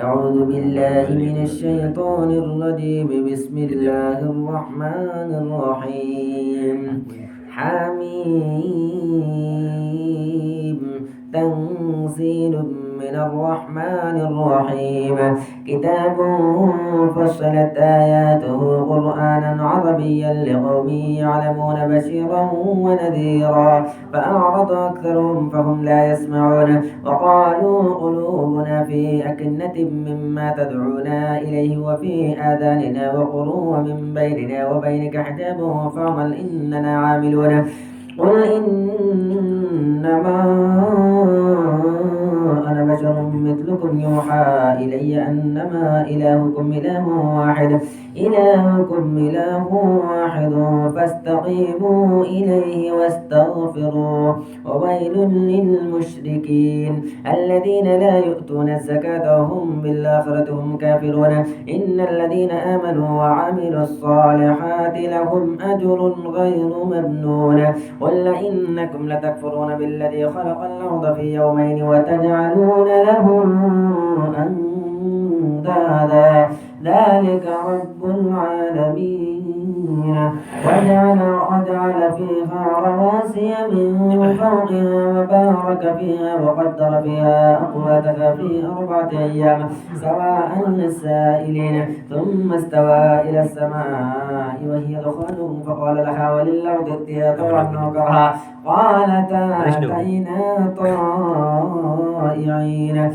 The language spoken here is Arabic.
أعوذ بالله من الشيطان الرجيم. بسم الله الرحمن الرحيم. حميم. تنزيل من الرحمن الرحيم. كتاب فصلت آياته قرآنا عربيا لقوم يعلمون بشيرا ونذيرا فأعرض أكثرهم فهم لا يسمعون وقالوا قلوبنا في أكنة مما تدعونا إليه وفي آذاننا وقر ومن بيننا وبينك حجاب فاعمل إننا عاملون. قل إنما أنا بشر مثلكم يوحى إلي أنما إلهكم إله واحد فاستقيموا إليه واستغفروه. وويل للمشركين الذين لا يؤتون الزكاة وهم بالآخرة هم كافرون. إن الذين آمنوا وعملوا الصالحات لهم أجر غير ممنون. قل إنكم لتكفرون بالذي خلق الأرض في يومين وتجعلون له أندادا ذلك رب العالمين. وجعل فيها رواسي من فوقها وبارك فيها وقدر فيها أقواتها في 4 أيام سواء للسائلين. ثم استوى إلى السماء وهي دخان فقال لها وللأرض ائتيا طوعا أو كرها قالتا أتينا طائعين.